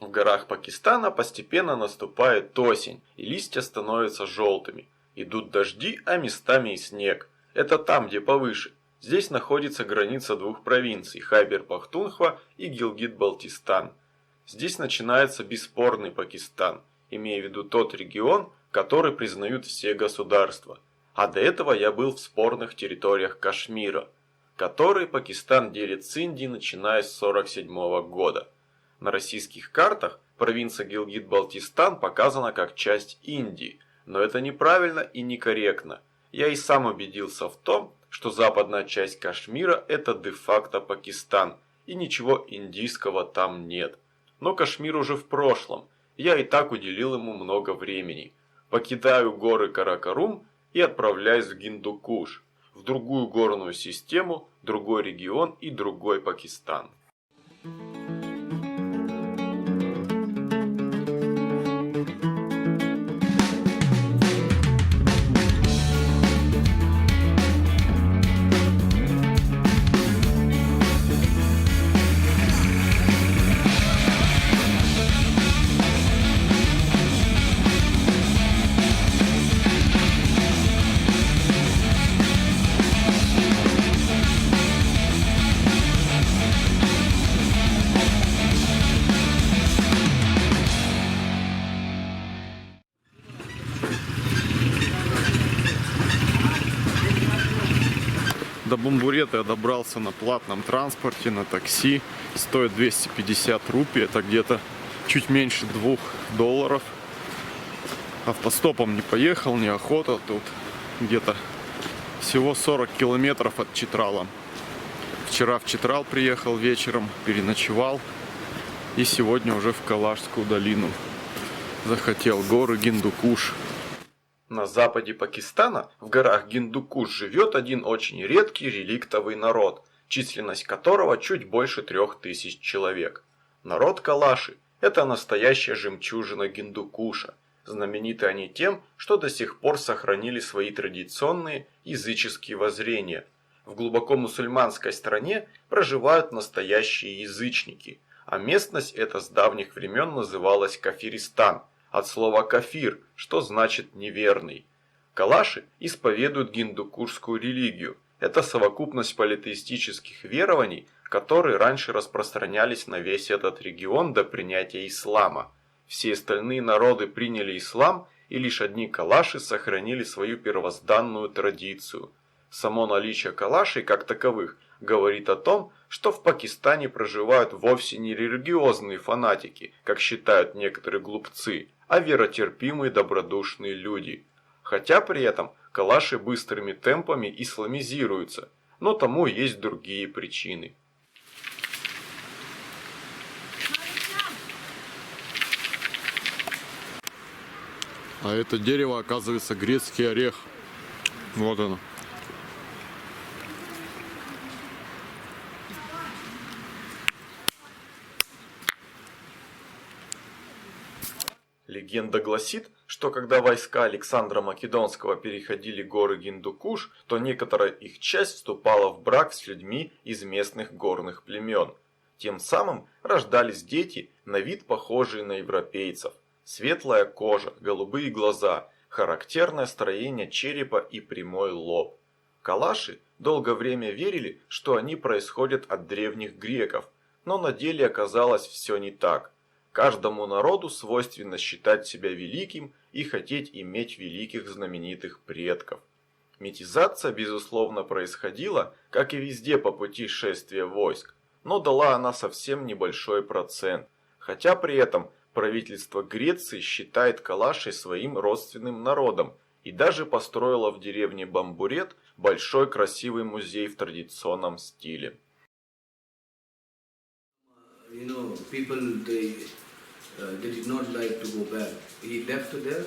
В горах Пакистана постепенно наступает осень, и листья становятся желтыми. Идут дожди, а местами и снег. Это там, где повыше. Здесь находится граница двух провинций – Хайбер-Пахтунхва и Гилгит-Балтистан. Здесь начинается бесспорный Пакистан, имея в виду тот регион, который признают все государства. А до этого я был в спорных территориях Кашмира, которые Пакистан делит с Индией, начиная с 1947 года. На российских картах провинция Гилгит-Балтистан показана как часть Индии, но это неправильно и некорректно. Я и сам убедился в том, что западная часть Кашмира – это де-факто Пакистан, и ничего индийского там нет. Но Кашмир уже в прошлом, я и так уделил ему много времени. Покидаю горы Каракарум и отправляюсь в Гиндукуш, в другую горную систему, другой регион и другой Пакистан. До Бамбурета я добрался на платном транспорте, на такси. Стоит 250 рупий, это где-то чуть меньше $2. Автостопом не поехал, неохота. Тут где-то всего 40 километров от Читрала. Вчера в Читрал приехал вечером, переночевал. И сегодня уже в Калашскую долину захотел, горы Гиндукуш. На западе Пакистана, в горах Гиндукуш, живет один очень редкий реликтовый народ, численность которого чуть больше 3000 человек. Народ Калаши – это настоящая жемчужина Гиндукуша. Знамениты они тем, что до сих пор сохранили свои традиционные языческие воззрения. В глубоко мусульманской стране проживают настоящие язычники, а местность эта с давних времен называлась Кафиристан. От слова «кафир», что значит «неверный». Калаши исповедуют гиндукушскую религию. Это совокупность политеистических верований, которые раньше распространялись на весь этот регион до принятия ислама. Все остальные народы приняли ислам, и лишь одни калаши сохранили свою первозданную традицию. Само наличие калашей как таковых говорит о том, что в Пакистане проживают вовсе не религиозные фанатики, как считают некоторые глупцы, а веротерпимые добродушные люди. Хотя при этом калаши быстрыми темпами исламизируются, но тому есть другие причины. А это дерево, оказывается, грецкий орех. Вот оно. Легенда гласит, что когда войска Александра Македонского переходили горы Гиндукуш, то некоторая их часть вступала в брак с людьми из местных горных племен. Тем самым рождались дети, на вид похожие на европейцев. Светлая кожа, голубые глаза, характерное строение черепа и прямой лоб. Калаши долгое время верили, что они происходят от древних греков, но на деле оказалось все не так. Каждому народу свойственно считать себя великим и хотеть иметь великих знаменитых предков. Метизация, безусловно, происходила, как и везде по пути шествия войск, но дала она совсем небольшой процент, хотя при этом правительство Греции считает калашей своим родственным народом и даже построило в деревне Бамбурет большой красивый музей в традиционном стиле. They did not like to go back. He left there.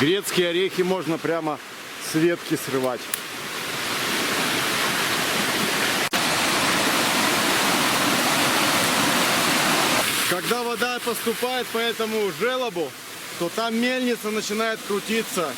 Грецкие орехи можно прямо с ветки срывать. Когда вода поступает по этому желобу, то там мельница начинает крутиться.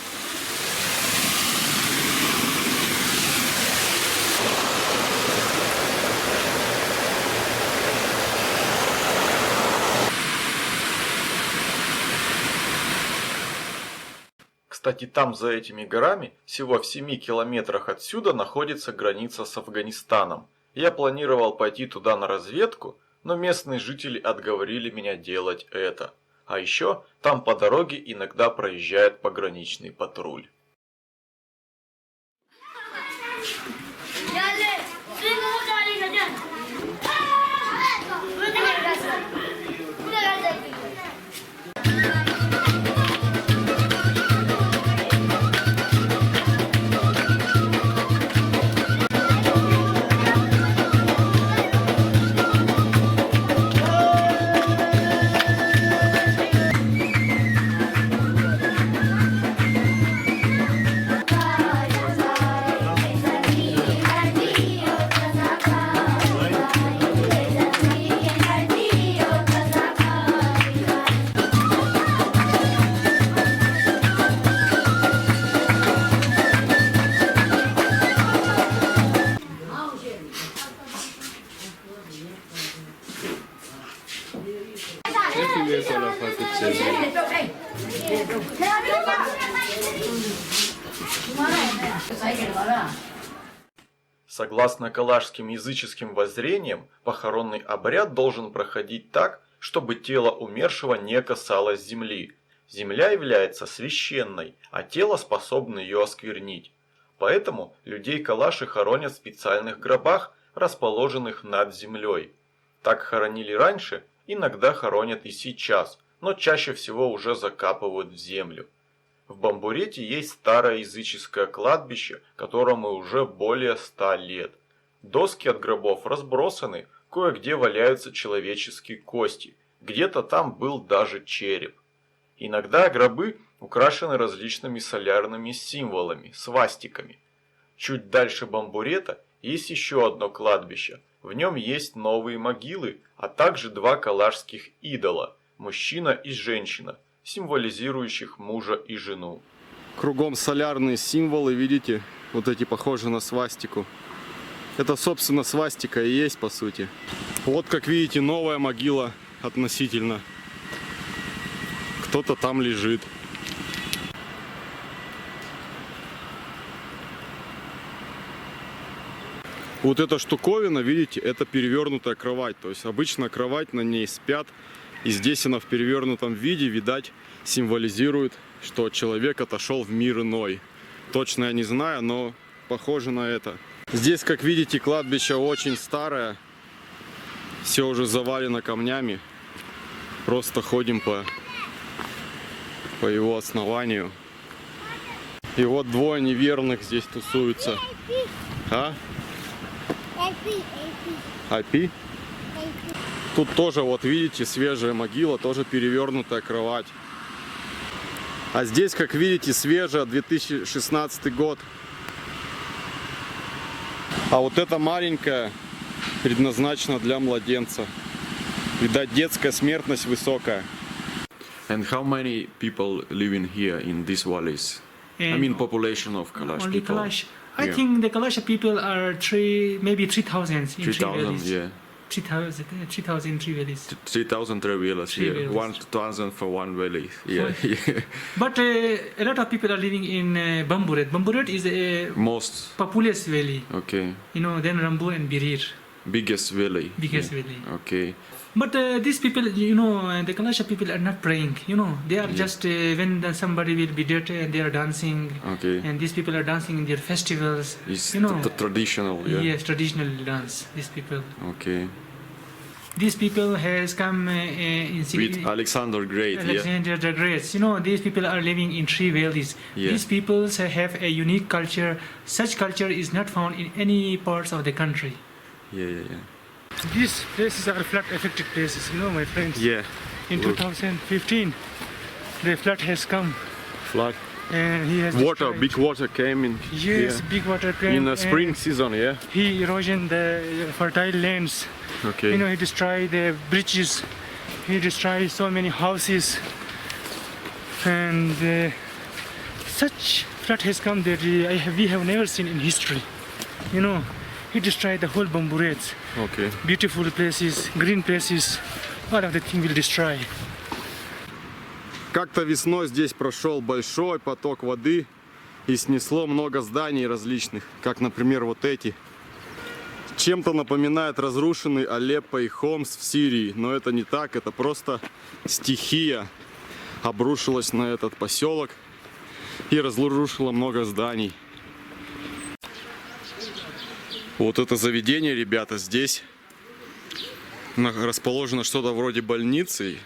Кстати, там за этими горами, всего в 7 километрах отсюда, находится граница с Афганистаном. Я планировал пойти туда на разведку, но местные жители отговорили меня делать это. А еще там по дороге иногда проезжает пограничный патруль. Согласно калашским языческим воззрениям, похоронный обряд должен проходить так, чтобы тело умершего не касалось земли. Земля является священной, а тело способно ее осквернить. Поэтому людей калаши хоронят в специальных гробах, расположенных над землей. Так хоронили раньше, иногда хоронят и сейчас, но чаще всего уже закапывают в землю. В Бамбурете есть старое языческое кладбище, которому уже более 100 лет. Доски от гробов разбросаны, кое-где валяются человеческие кости, где-то там был даже череп. Иногда гробы украшены различными солярными символами, свастиками. Чуть дальше Бамбурета есть еще одно кладбище, в нем есть новые могилы, а также 2 калашских идола, мужчина и женщина, символизирующих мужа и жену. Кругом солярные символы, видите, вот эти похожи на свастику. Это, собственно, свастика и есть, по сути. Вот, как видите, новая могила относительно. Кто-то там лежит. Вот эта штуковина, видите, это перевернутая кровать. То есть обычно кровать, на ней спят. И здесь она в перевернутом виде, видать, символизирует, что человек отошел в мир иной. Точно я не знаю, но похоже на это. Здесь, как видите, кладбище очень старое. Все уже завалено камнями. Просто ходим по его основанию. И вот 2 неверных здесь тусуются. А? Апи? Тут тоже, вот видите, свежая могила, тоже перевернутая кровать. А здесь, как видите, свежая, 2016 год. А вот эта маленькая предназначена для младенца. Видать, детская смертность высокая. And how many people living here in these valleys? I mean, population of Kalash only people. Kalash. I Yeah. think the Kalash people are maybe 3,000 in 3 3,000, valleys. yeah. 3,000 in 3 valleys. 3,000 villas Three here. villas. 1,000 for one valley. Yeah, For- yeah. But a lot of people are living in Bamburet. Bamburet is a Most, populous valley. okay. You know, then Rambu and Birir, Biggest valley. biggest yeah. valley. Okay. But these people, you know, the Kalasha people are not praying. You know, they are just when somebody will be dead and they are dancing. Okay. And these people are dancing in their festivals. It's you know, traditional, yeah. yes, traditional dance. These people. Okay. These people has come in With Alexander Great, yeah. Alexander the Great. You know, these people are living in 3 valleys. Yeah. These people have a unique culture. Such culture is not found in any parts of the country. Yeah, yeah, yeah. These places are flood affected places, you know, my friends. Yeah. In Look. 2015, the flood has come. Flood. and he has Water, destroyed- big water came in Yes, here. big water came. In the and spring season, yeah? He erosion the fertile lands. Okay. You know, he destroyed the bridges. He destroyed so many houses, and such flood has come that we have never seen in history. You know, he destroyed the whole Bamburets. Okay. Beautiful places, green places, all of the thing will destroy. Как-то весной здесь прошел большой поток воды и снесло много зданий различных, как, например, вот эти. Чем-то напоминает разрушенный Алеппо и Хомс в Сирии, но это не так, это просто стихия обрушилась на этот поселок и разрушила много зданий. Вот это заведение, ребята, здесь расположено что-то вроде больницы.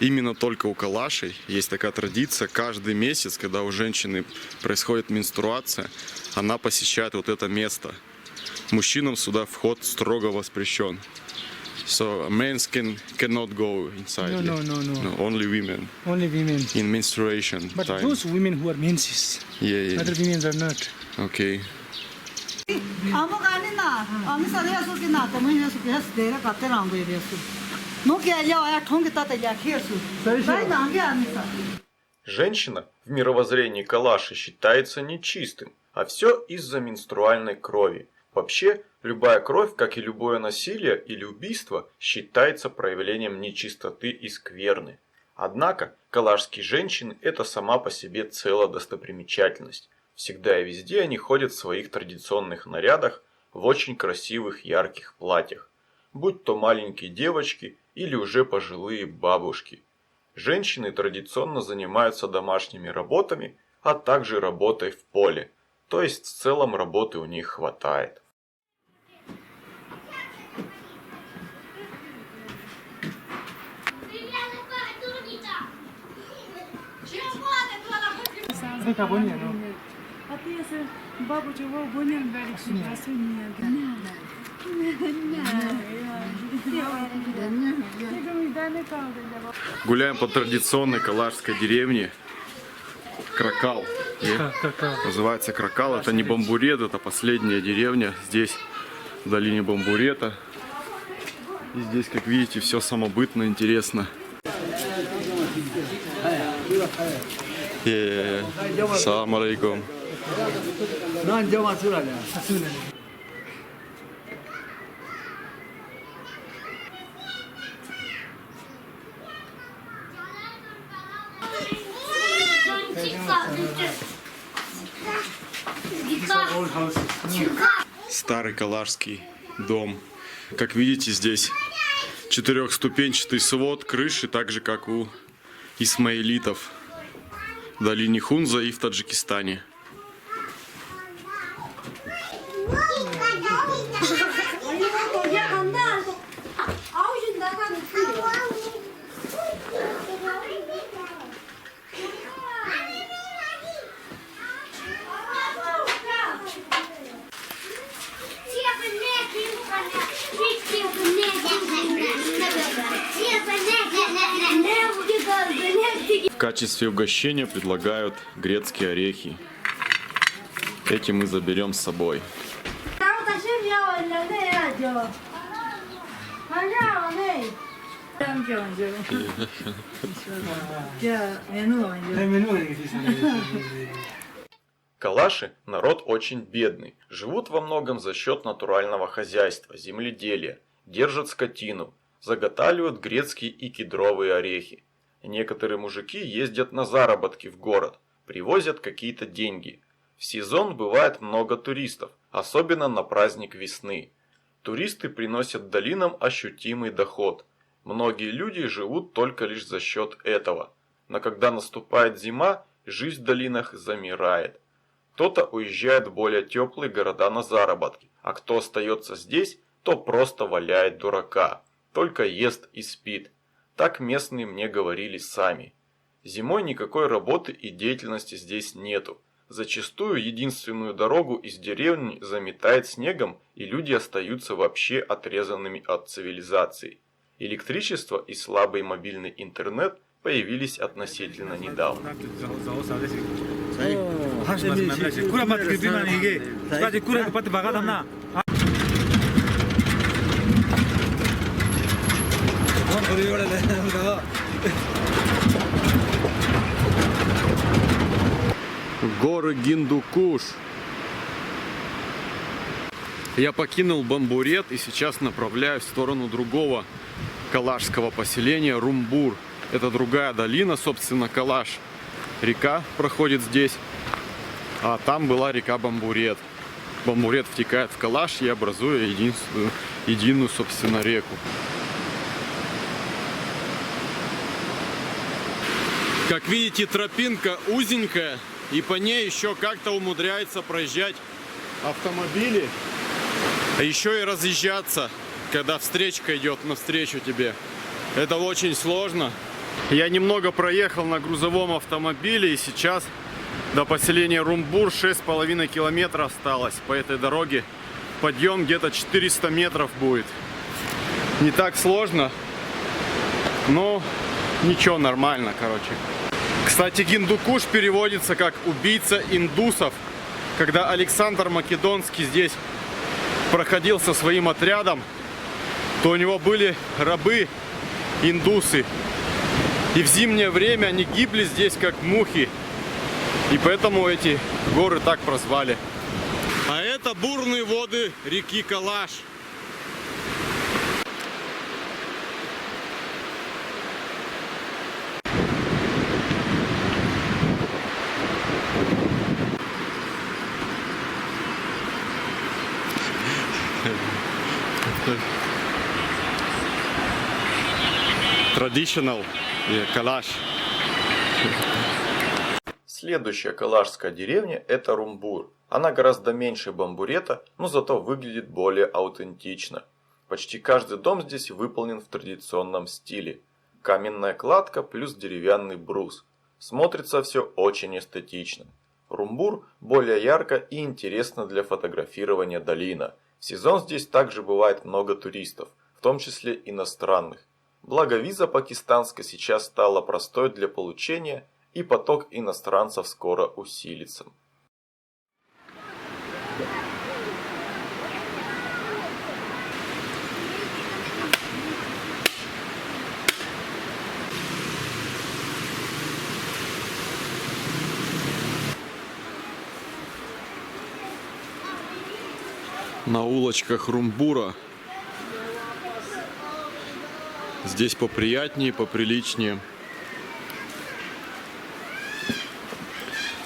Именно только у Калашей есть такая традиция. Каждый месяц, когда у женщины происходит менструация, она посещает вот это место. Мужчинам сюда вход строго воспрещен. So men cannot go inside. No, here. no, no, no. Only women Only women. in menstruation But time. those women who are menses, Yeah, yeah. other women are not. Okay. Женщина в мировоззрении Калаши считается нечистым, а все из-за менструальной крови. Вообще, любая кровь, как и любое насилие или убийство, считается проявлением нечистоты и скверны. Однако, калашские женщины – это сама по себе целая достопримечательность. Всегда и везде они ходят в своих традиционных нарядах, в очень красивых ярких платьях. Будь то маленькие девочки или уже пожилые бабушки. Женщины традиционно занимаются домашними работами, а также работой в поле. То есть в целом работы у них хватает. Гуляем по традиционной калашской деревне. Кракал. Называется Кракал. Это не Бамбурет, это последняя деревня здесь, в долине Бамбурета. И здесь, как видите, все самобытно, интересно. Салам алейкум. Старый калашский дом. Как видите, здесь четырехступенчатый свод крыши, так же как у исмаилитов в долине Хунза и в Таджикистане. В качестве угощения предлагают грецкие орехи. Эти мы заберем с собой. Калаши – народ очень бедный, живут во многом за счет натурального хозяйства, земледелия, держат скотину, заготавливают грецкие и кедровые орехи. Некоторые мужики ездят на заработки в город, привозят какие-то деньги. В сезон бывает много туристов, особенно на праздник весны. Туристы приносят долинам ощутимый доход. Многие люди живут только лишь за счет этого. Но когда наступает зима, жизнь в долинах замирает. Кто-то уезжает в более теплые города на заработки, а кто остается здесь, то просто валяет дурака, только ест и спит. Так местные мне говорили сами. Зимой никакой работы и деятельности здесь нету. Зачастую единственную дорогу из деревни заметает снегом, и люди остаются вообще отрезанными от цивилизации. Электричество и слабый мобильный интернет появились относительно недавно. Горы Гиндукуш. Я покинул Бамбурет и сейчас направляюсь в сторону другого калашского поселения Румбур. Это другая долина, собственно, Калаш. Река проходит здесь, а там была река Бамбурет. Бамбурет втекает в Калаш и образуя единую, собственно, реку. Как видите, тропинка узенькая, и по ней еще как-то умудряется проезжать автомобили, а еще и разъезжаться, когда встречка идет навстречу тебе. Это очень сложно. Я немного проехал на грузовом автомобиле, и сейчас до поселения Румбур 6,5 километра осталось по этой дороге. Подъем где-то 400 метров будет. Не так сложно, но ничего, нормально, короче. Кстати, Гиндукуш переводится как «убийца индусов». Когда Александр Македонский здесь проходил со своим отрядом, то у него были рабы индусы. И в зимнее время они гибли здесь как мухи. И поэтому эти горы так прозвали. А это бурные воды реки Калаш. Traditional Калаш. Следующая калашская деревня – это Румбур. Она гораздо меньше Бамбурета, но зато выглядит более аутентично. Почти каждый дом здесь выполнен в традиционном стиле. Каменная кладка плюс деревянный брус. Смотрится все очень эстетично. Румбур более ярко и интересно для фотографирования долина. В сезон здесь также бывает много туристов, в том числе иностранных. Благо виза пакистанская сейчас стала простой для получения, и поток иностранцев скоро усилится. На улочках Румбура здесь поприятнее, поприличнее.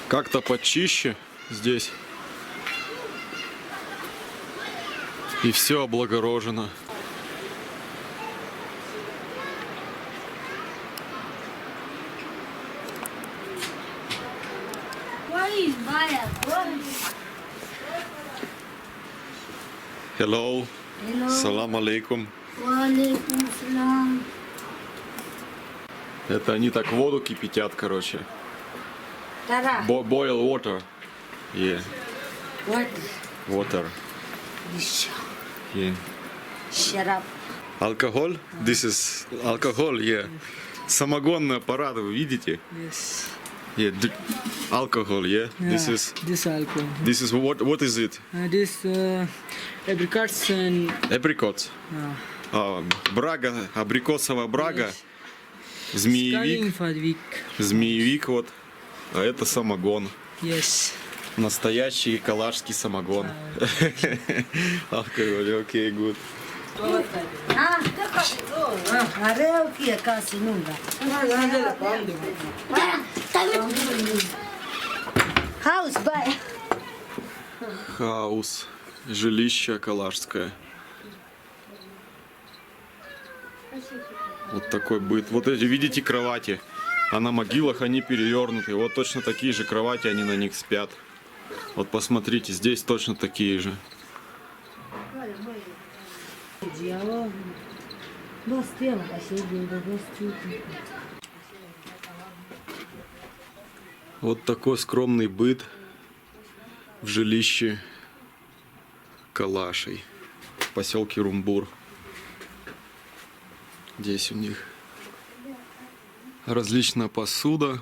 Как-то почище здесь. И все облагорожено. Hello. Салам алейкум. Это они так воду кипятят, короче. Boil water. Yeah. What? Water. This Yeah. sharab. Алкоголь? This is alcohol, yeah. Самогонный аппарат, вы видите? Yes. Yeah. Alcohol, yeah. This is this alcohol. this is what is it? This apricots and Apricots. Брага, абрикосовая брага. scanning Змеевик. for the week. Змеевик вот. А это самогон. Yes. Настоящий калашский самогон. Алкоголь, окей, good. Areu que é casa nunca. House by. Хаус. Жилище калашское. Вот такой быт. Вот эти, видите, кровати. А на могилах они перевернуты. Вот точно такие же кровати, они на них спят. Вот посмотрите, здесь точно такие же. Вот такой скромный быт в жилище Калашей в поселке Румбур. Здесь у них Различная посуда.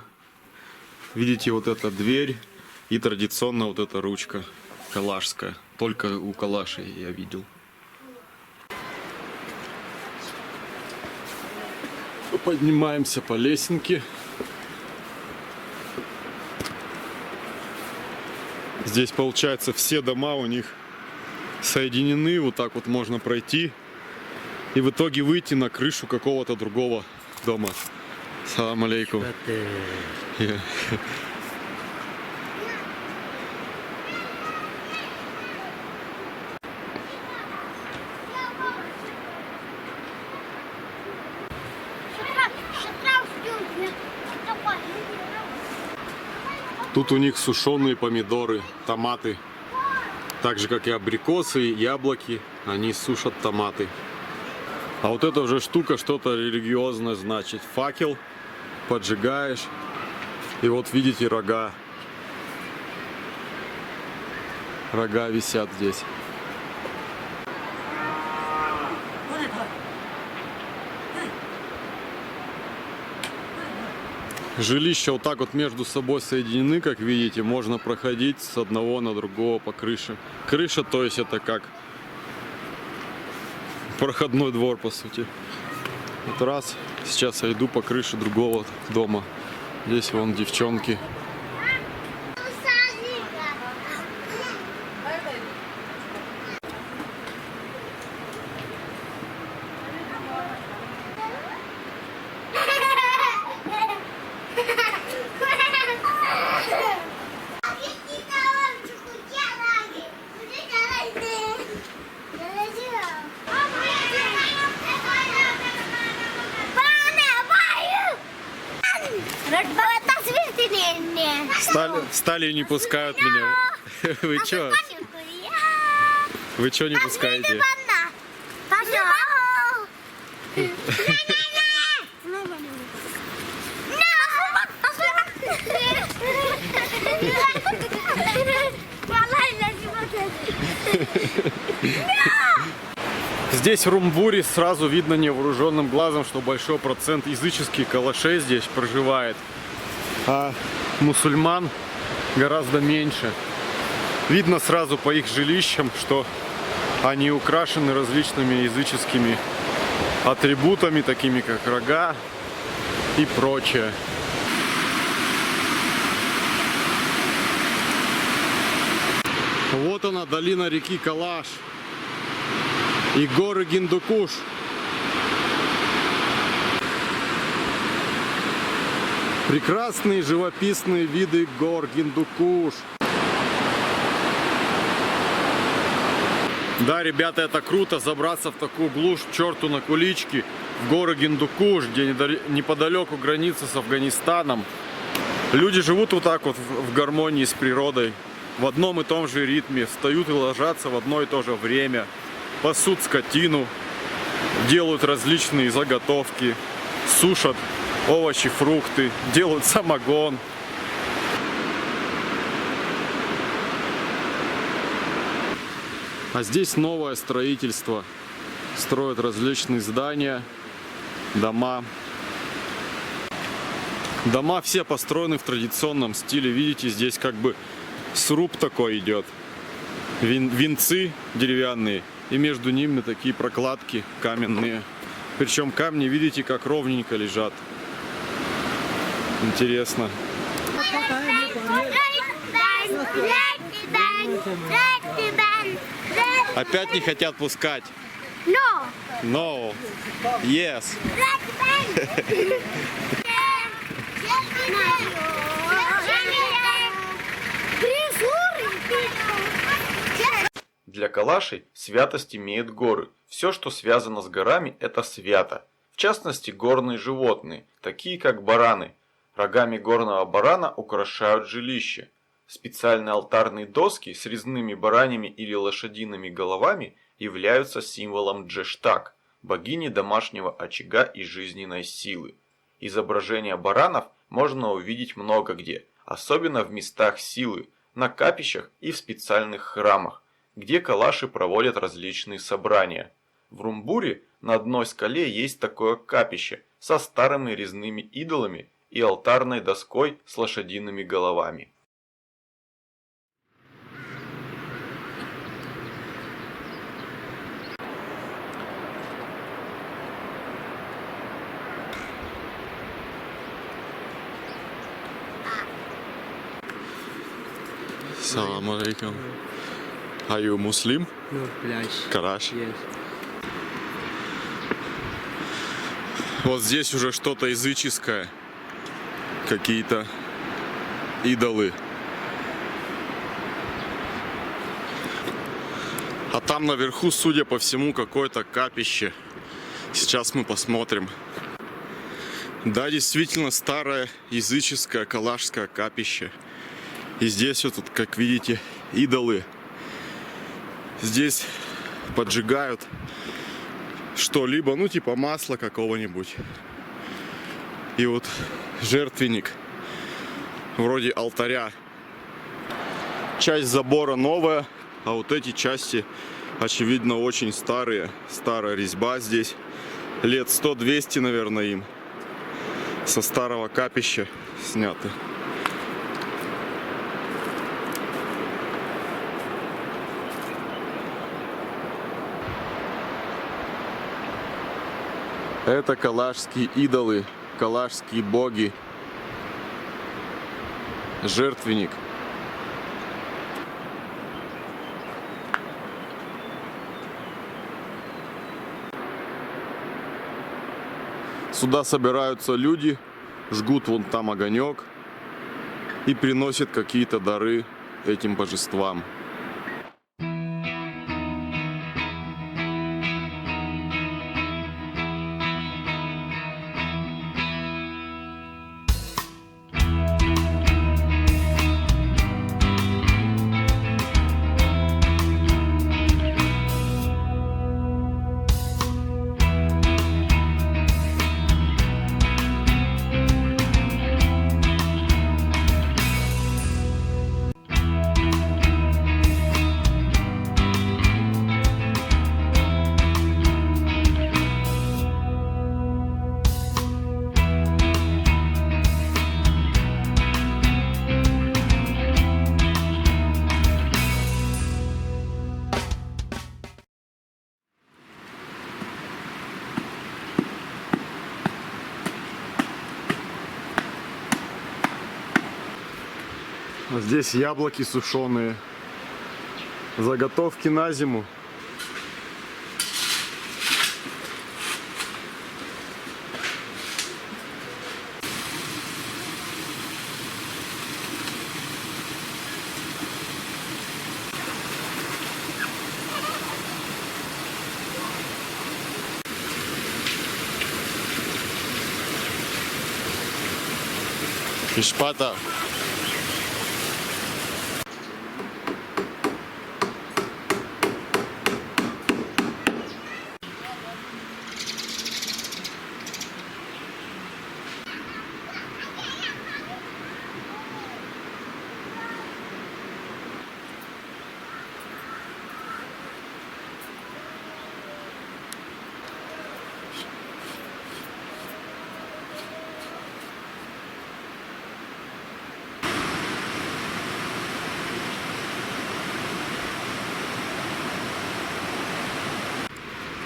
Видите, вот эта дверь и традиционно вот эта ручка калашская. Только у калашей я видел. Поднимаемся по лесенке. Здесь, получается, все дома у них соединены. Вот так вот можно пройти. И в итоге выйти на крышу какого-то другого дома. Салам алейкум. Yeah. Тут у них сушеные помидоры, томаты. Так же, как и абрикосы, яблоки, они сушат томаты. А вот эта уже штука что-то религиозное значит. Факел поджигаешь. И вот видите рога. Рога висят здесь. Жилища вот так вот между собой соединены, как видите. Можно проходить с одного на другого по крыше. Крыша, то есть это как проходной двор, по сути. Вот раз, сейчас я иду по крыше другого дома. Здесь вон девчонки. Стали не пускают меня. Вы чё? Вы чё не пускаете? Здесь в Румбуре сразу видно невооруженным глазом, что большой процент языческих калашей здесь проживает, а мусульман гораздо меньше. Видно сразу по их жилищам, что они украшены различными языческими атрибутами, такими как рога и прочее. Вот она, долина реки Калаш и горы Гиндукуш. Прекрасные живописные виды гор Гиндукуш. Да, ребята, это круто забраться в такую глушь, черту на кулички, в горы Гиндукуш, где неподалеку граница с Афганистаном. Люди живут вот так вот в гармонии с природой, в одном и том же ритме, встают и ложатся в одно и то же время, пасут скотину, делают различные заготовки, сушат овощи, фрукты, делают самогон. А здесь новое строительство. Строят различные здания, дома. Дома все построены в традиционном стиле. Видите, здесь как бы сруб такой идет. Венцы деревянные. И между ними такие прокладки каменные. Причем камни, видите, как ровненько лежат. Интересно. Опять не хотят пускать? No. Yes. Для калашей святость имеет горы. Все, что связано с горами, это свято. В частности, горные животные, такие как бараны. Рогами горного барана украшают жилище. Специальные алтарные доски с резными бараньими или лошадиными головами являются символом Джештак, богини домашнего очага и жизненной силы. Изображения баранов можно увидеть много где, особенно в местах силы, на капищах и в специальных храмах, где калаши проводят различные собрания. В Румбуре на одной скале есть такое капище со старыми резными идолами и алтарной доской с лошадиными головами. Салам алейкум. Are you Muslim? No, Palash. Караш. Yes. Вот здесь уже что-то языческое. Какие-то идолы. А там наверху, судя по всему, какое-то капище. Сейчас мы посмотрим. Да, действительно старое языческое калашское капище. И здесь вот, тут, как видите, идолы. Здесь поджигают что-либо, ну типа масла какого-нибудь. И вот жертвенник вроде алтаря. Часть забора новая, а вот эти части, очевидно, очень старые. Старая резьба здесь. Лет 100-200, наверное, им. Со старого капища сняты. Это калашские идолы, калашские боги. Жертвенник. Сюда собираются люди, жгут вон там огонек и приносят какие-то дары этим божествам. Здесь яблоки сушеные, заготовки на зиму. И шпата.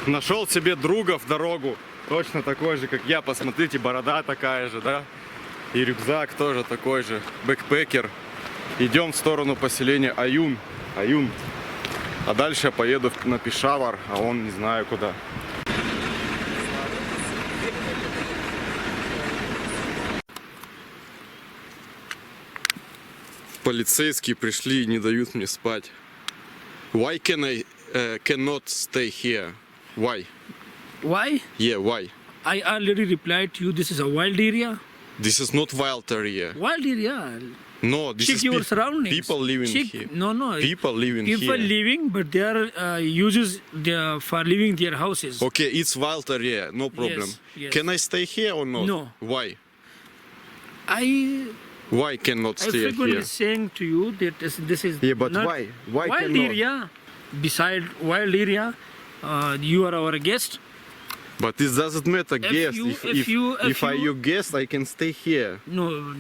Нашел себе друга в дорогу, точно такой же, как я. Посмотрите, борода такая же, да? И рюкзак тоже такой же, бэкпекер. Идем в сторону поселения Аюн. Аюн. А дальше я поеду на Пешавар, а он не знаю куда. Полицейские пришли и не дают мне спать. Why can I cannot stay here? Why? Why? Yeah, why? I already replied to you. This is a wild area. This is not wild area. Wild area. No, this Check is your surroundings. people living Check, here. No. People living People here. living, but they are uses for living their houses. Okay, it's wild area, no problem. yes. Can I stay here or not? No. Why? I Why cannot stay frequently here? saying to you that this is Yeah, but not why? Why wild cannot? area. Beside wild area, You are our guest. But this doesn't matter, guest. If I your guest, I can stay here. No,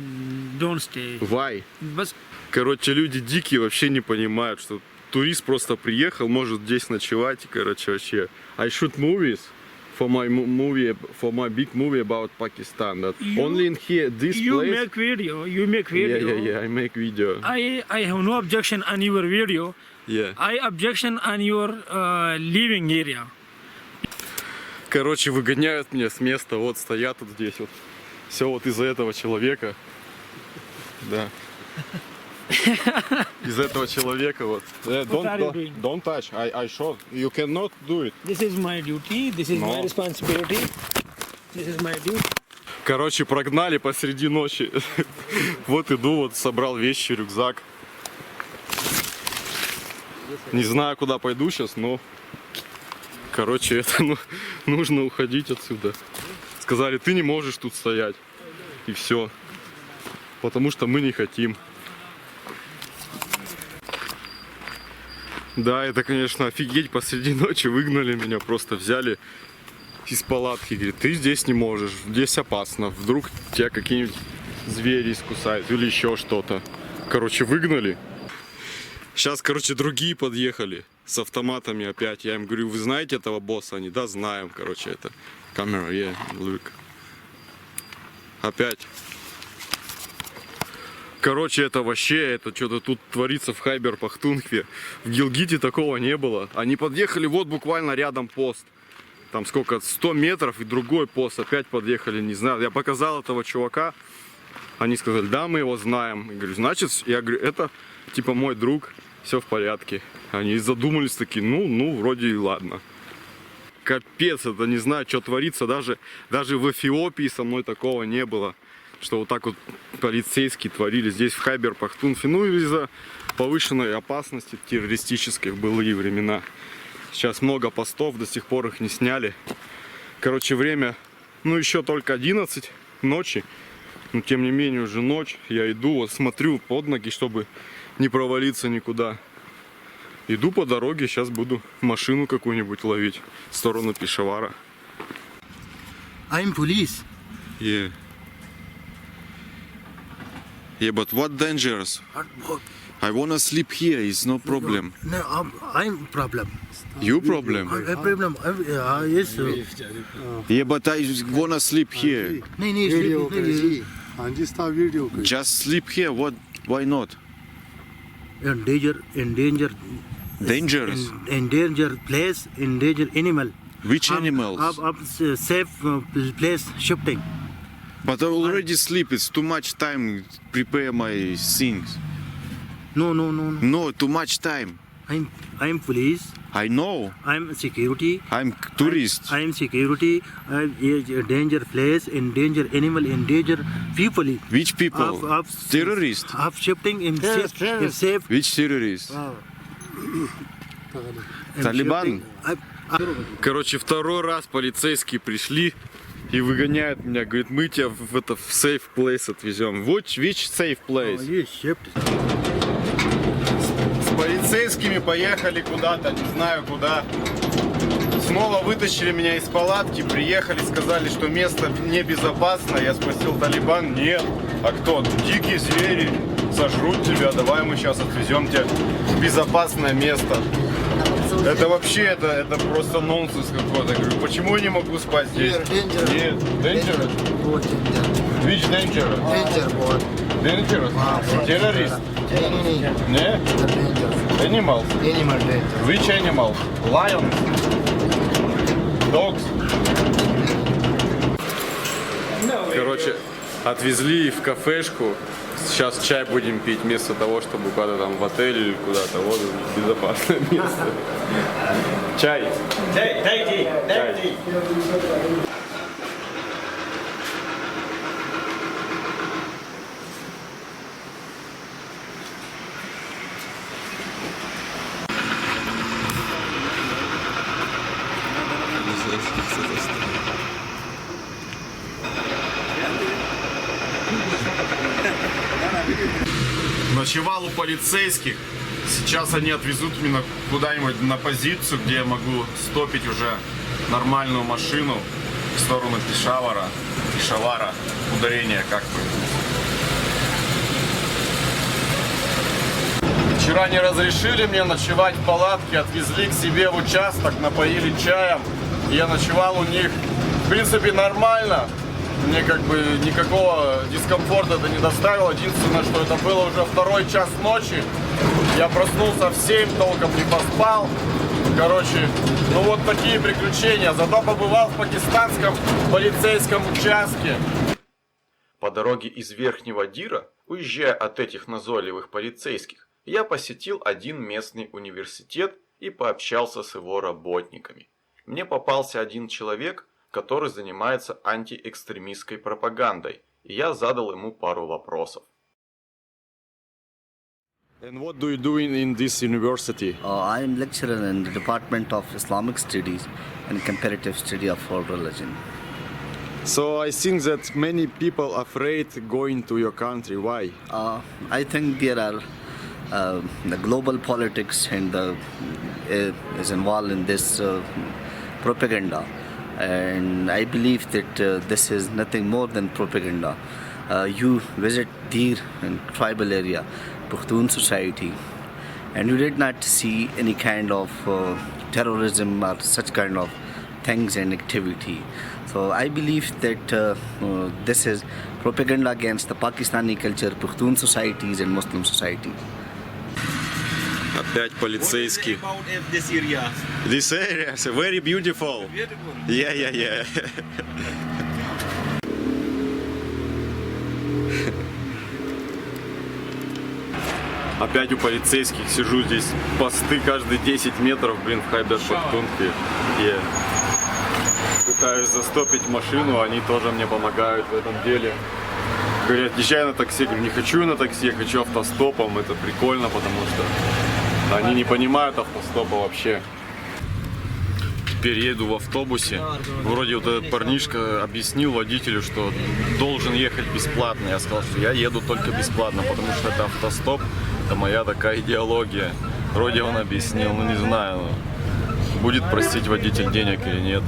don't stay. Why? But Короче, люди дикие вообще не понимают, что турист просто приехал, может здесь ночевать, и, короче, вообще. I shoot movies for my big movie about Pakistan. That only in here, this you place. make video. You make video. Yeah, I make video. I have no objection on your video. Yeah. I objection on your living area. Короче, выгоняют меня с места, вот стоят вот здесь вот. Все вот из-за этого человека. Да. Из-за этого человека вот. Don't touch. I shot. You cannot do it. This is my duty. This is my responsibility. This is my duty. Короче, прогнали посреди ночи. Вот иду, вот собрал вещи, рюкзак. Не знаю, куда пойду сейчас, но... Короче, это нужно уходить отсюда. Сказали, ты не можешь тут стоять. И все. Потому что мы не хотим. Да, это, конечно, офигеть. Посреди ночи выгнали меня. Просто взяли из палатки. Говорит, ты здесь не можешь. Здесь опасно. Вдруг тебя какие-нибудь звери искусают. Или еще что-то. Короче, выгнали. Сейчас, короче, другие подъехали. С автоматами опять. Я им говорю, вы знаете этого босса? Они, да, знаем, короче, это камера, look. Опять. Короче, это вообще, это что-то тут творится в Хайбер-Пахтунхве. В Гилгите такого не было. Они подъехали, вот буквально рядом пост. Там сколько, 100 метров и другой пост. Опять подъехали, не знаю. Я показал этого чувака. Они сказали, да, мы его знаем. Я говорю, значит, я говорю, это типа мой друг. Все в порядке. Они задумались такие, ну, вроде и ладно. Капец, это не знаю, что творится. Даже в Эфиопии со мной такого не было. Что вот так вот полицейские творили здесь, в Хайбер-Пахтунхве. Ну, из-за повышенной опасности террористической в былые времена. Сейчас много постов, до сих пор их не сняли. Короче, время, еще только 11 ночи. Но, тем не менее, уже ночь. Я иду, вот смотрю под ноги, чтобы не провалиться никуда. Иду по дороге, сейчас буду машину какую-нибудь ловить в сторону Пешавара. I'm police. Yeah. Yeah, but what dangerous? What? I wanna sleep here, it's no problem. No, I'm problem. You problem? I problem. Yes. Yeah, but I wanna sleep here. नहीं Just sleep here, what? Why not? Endanger Dangerous? endanger place, endanger animal. Which animals? Up safe place shifting. But I already sleep, it's too much time prepare my things. No. No, too much time. I'm police. I know. I'm security. I'm tourist. I'm security. Danger place, endanger animal, endanger people. Which people? Terrorists? Up shifting in safe. Which terrorists? Талибан? Короче, второй раз полицейские пришли и выгоняют меня. Говорит, мы тебя в safe place отвезем. Which safe place? Yes, shift. С полицейскими поехали куда-то, не знаю куда. Снова вытащили меня из палатки, приехали, сказали, что место небезопасно. Я спросил, Талибан? Нет. А кто? Дикие звери сожрут тебя, давай мы сейчас отвезем тебя в безопасное место. Это вообще, это просто нонсенс какой-то. Говорю, почему я не могу спать здесь? Нет. Dangerous? Which dangerous? Dangerous? Terrorist? Нет? Animals? Which animals? Lions? Dogs? Короче, отвезли в кафешку. Сейчас чай будем пить вместо того, чтобы куда-то там в отель или куда-то. Вот безопасное место. Чай. Чай. Ночевал у полицейских. Сейчас они отвезут меня куда-нибудь на позицию, где я могу стопить уже нормальную машину в сторону Пешавара, ударение как бы. Вчера не разрешили мне ночевать в палатке, отвезли к себе в участок, напоили чаем. Я ночевал у них, в принципе, нормально. Мне как бы никакого дискомфорта это не доставило. Единственное, что это было уже 2 час ночи. Я проснулся в 7, толком не поспал. Короче, ну вот такие приключения. Зато побывал в пакистанском полицейском участке. По дороге из Верхнего Дира, уезжая от этих назойливых полицейских, я посетил один местный университет и пообщался с его работниками. Мне попался один человек, который занимается антиэкстремистской пропагандой, и я задал ему пару вопросов. And what do you do in this university? I am lecturer in the Department of Islamic Studies and Comparative Study of World Religion. So I think that many people afraid going to your country. Why? I think there are the global politics and is involved in this propaganda, and I believe that this is nothing more than propaganda. You visit Dir in tribal area, Pushtun society, and you did not see any kind of terrorism or such kind of things and activity. So I believe that this is propaganda against the Pakistani culture, Pushtun societies and Muslim societies. Опять полицейский. About this area. This area is very beautiful. Beautiful. Yeah. Опять у полицейских сижу здесь, посты каждые 10 метров, в Хайбер-Пахтунхве. Я пытаюсь застопить машину, они тоже мне помогают в этом деле. Говорят, езжай на такси, я говорю, не хочу на такси, я хочу автостопом, это прикольно, потому что они не понимают автостопа вообще. Теперь еду в автобусе, вроде вот этот парнишка объяснил водителю, что должен ехать бесплатно. Я сказал, что я еду только бесплатно, потому что это автостоп, это моя такая идеология. Вроде он объяснил, ну не знаю, будет просить водитель денег или нет.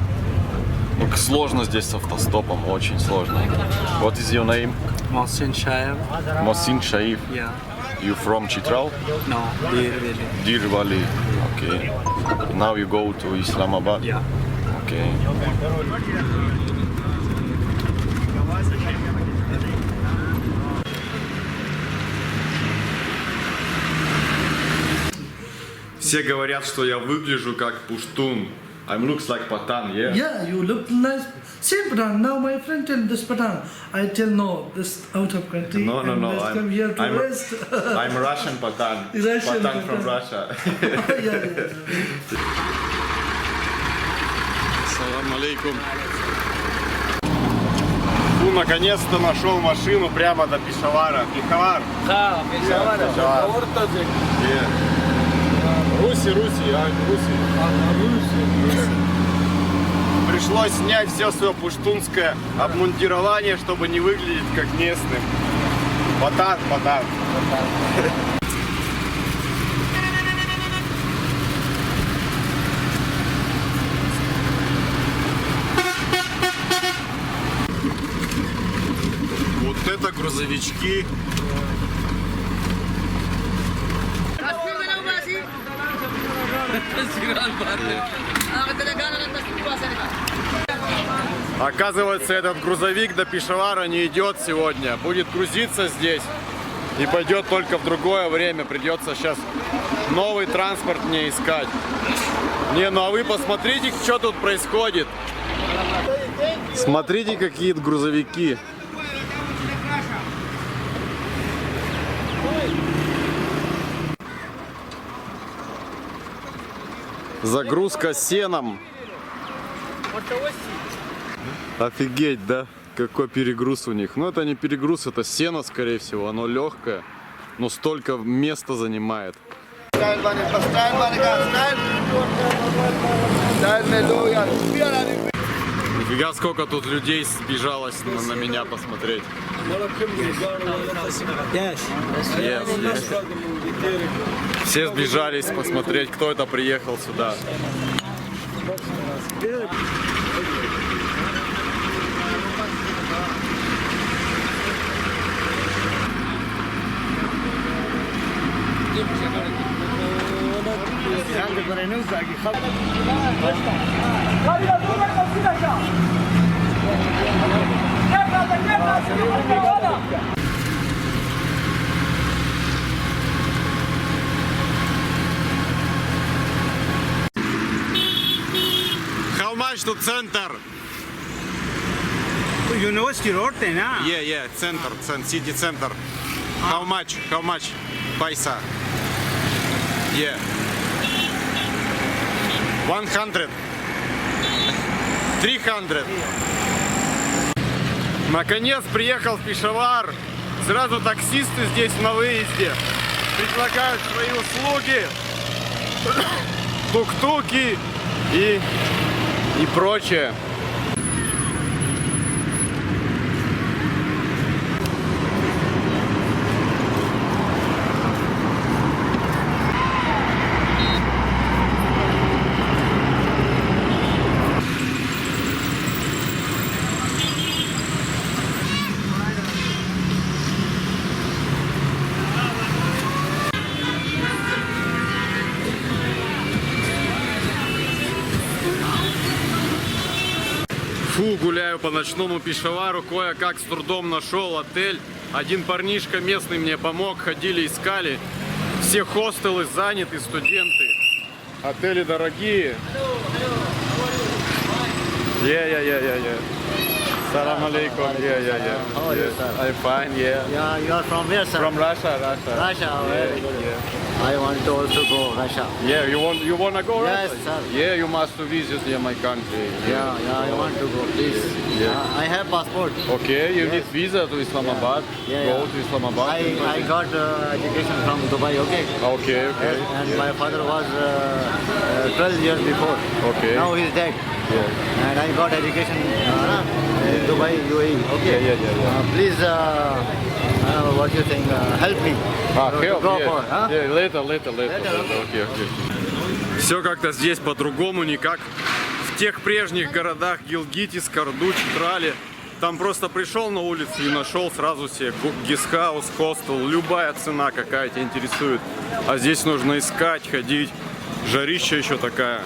Ну, сложно здесь с автостопом, очень сложно. What is your name? Mohsin Shaib. Mohsin Shaib. Yeah. You from Chitral? No, Dir Valley. Deer Valley. Okay. Now you go to Islamabad? Yeah. Okay. Все говорят, что я выгляжу как пуштун. I looks like Patan, yeah? Yeah, you look nice. Same Patan. Now my friend tell this Patan. I tell no, this out of country. No. Let's come here to rest. I'm Russian Patan. Russian Patan from Patan. Russia. Yeah. Салам алейкум. Ну, наконец-то нашел машину прямо до Пешавара. Пешавар. Ah, Peshawar. Peshawar. Yeah. Руси. Пришлось снять все свое пуштунское обмундирование, чтобы не выглядеть как местным. Патан. Вот это грузовички. Оказывается, этот грузовик до Пешавара не идет сегодня. Будет грузиться здесь и пойдет только в другое время. Придется сейчас новый транспорт мне искать. Не, ну а вы посмотрите, что тут происходит. Смотрите, какие грузовики. Загрузка сеном. Офигеть, да? Какой перегруз у них. Ну это не перегруз, это сено, скорее всего. Оно легкое, но столько места занимает. Нифига, сколько тут людей сбежалось на меня посмотреть. Yes. Yes, yes. Все сбежались посмотреть, кто это приехал сюда. How much to center? University road थे ना? Yeah, center, city center. How much? Paisa? Yeah. 100. 300. Наконец приехал в Пешавар. Сразу таксисты здесь на выезде предлагают свои услуги. Тук-туки и прочее. Фу, гуляю по ночному Пешавару, кое-как с трудом нашел отель. Один парнишка местный мне помог, ходили, искали. Все хостелы заняты, студенты. Отели дорогие. Yeah. Salam alaikum. Yeah. How are you, sir? I'm fine, yeah. Yeah, you are from where, sir? From Russia. Russia, very good. I want to also go Russia. Yeah, you wanna go? Yes, Russia? sir. Yeah, you must visit my country. Yeah, I want to go, please. Yeah. I have passport. Okay, you Yes. need visa to Islamabad. Yeah. Go to Islamabad. I got education from Dubai, okay? Okay. Yes, and my father was 12 years before. Okay. Now he's dead. Yeah. And I got education in Dubai, UAE. Okay. Yeah. Please, what do you think? Help me. Help, go yeah. for, huh? Yeah, later. Okay. Все как-то здесь по-другому, не как в тех прежних городах Гилгите, Скарду, Читрале. Там просто пришел на улицу и нашел сразу себе гестхаус, хостел, любая цена, какая тебя интересует. А здесь нужно искать, ходить. Жарища еще такая.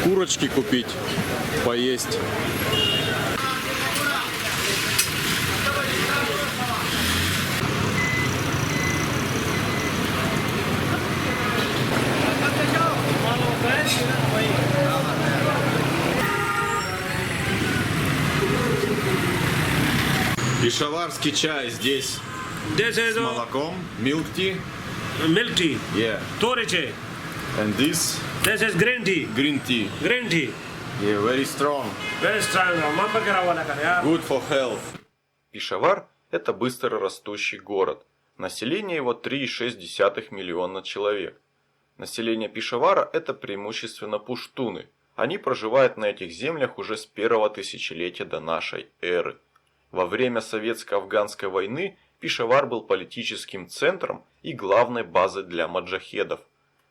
Курочки купить, поесть. Пешаварский чай здесь This is с молоком, milk tea. milk tea, Yeah. Toriche. And this This is green tea. green tea. Green tea. Yeah, very strong. Very strong. Mama kara wala kar yaar. Good for health. Пешавар – это быстро растущий город. Население его 3,6 миллиона человек. Население Пешавара – это преимущественно пуштуны. Они проживают на этих землях уже с первого тысячелетия до нашей эры. Во время Советско-Афганской войны Пешавар был политическим центром и главной базой для маджахедов.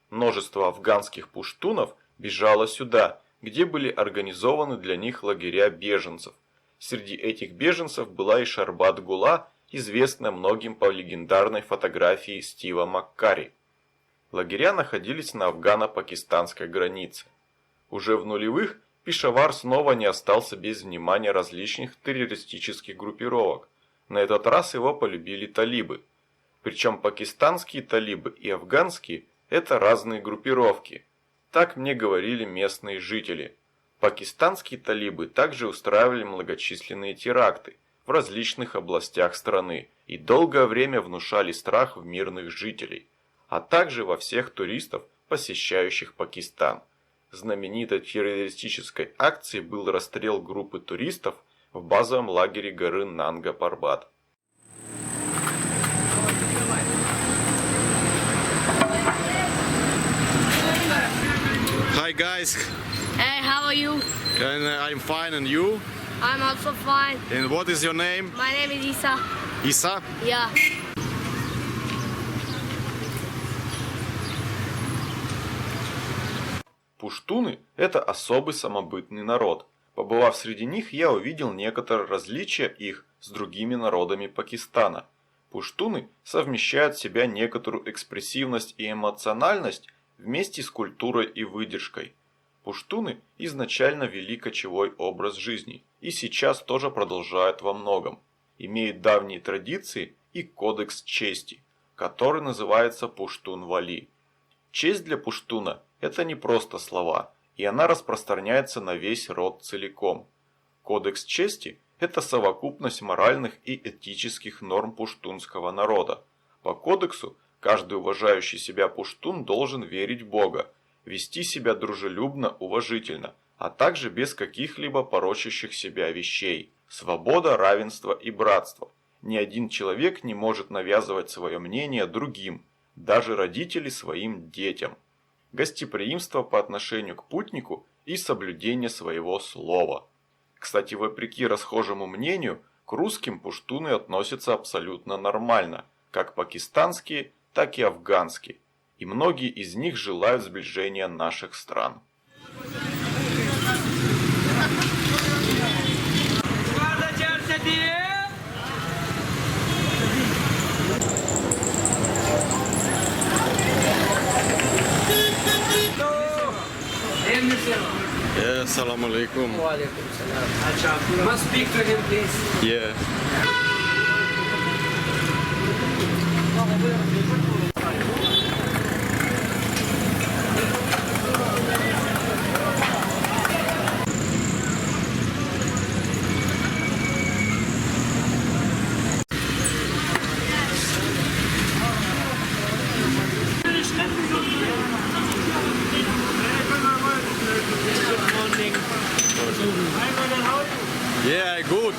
Множество афганских пуштунов бежало сюда, где были организованы для них лагеря беженцев. Среди этих беженцев была и Шарбат-Гула, известная многим по легендарной фотографии Стива Маккари. Лагеря находились на афгано-пакистанской границе. Уже в нулевых Пешавар снова не остался без внимания различных террористических группировок. На этот раз его полюбили талибы. Причем пакистанские талибы и афганские – это разные группировки. Так мне говорили местные жители. Пакистанские талибы также устраивали многочисленные теракты в различных областях страны и долгое время внушали страх в мирных жителей, а также во всех туристов, посещающих Пакистан. Знаменитой террористической акцией был расстрел группы туристов в базовом лагере горы Нанга-Парбат. guys. Hey, how are you? And I'm fine, and you? I'm also fine. And what is your name? My name is Isa. Isa? Yeah. Пуштуны – это особый самобытный народ. Побывав среди них, я увидел некоторые различия их с другими народами Пакистана. Пуштуны совмещают в себя некоторую экспрессивность и эмоциональность вместе с культурой и выдержкой. Пуштуны изначально вели кочевой образ жизни и сейчас тоже продолжают во многом. Имеют давние традиции и кодекс чести, который называется Пуштун-Вали. Честь для пуштуна – это не просто слова, и она распространяется на весь род целиком. Кодекс чести – это совокупность моральных и этических норм пуштунского народа. По кодексу каждый уважающий себя пуштун должен верить в Бога, вести себя дружелюбно, уважительно, а также без каких-либо порочащих себя вещей. Свобода, равенство и братство. Ни один человек не может навязывать свое мнение другим, даже родители своим детям. Гостеприимство по отношению к путнику и соблюдение своего слова. Кстати, вопреки расхожему мнению, к русским пуштуны относятся абсолютно нормально, как пакистанские, так и афганские, и многие из них желают сближения наших стран. Yeah, assalamu alaikum. Must speak to him, please. Yeah. Yeah, good.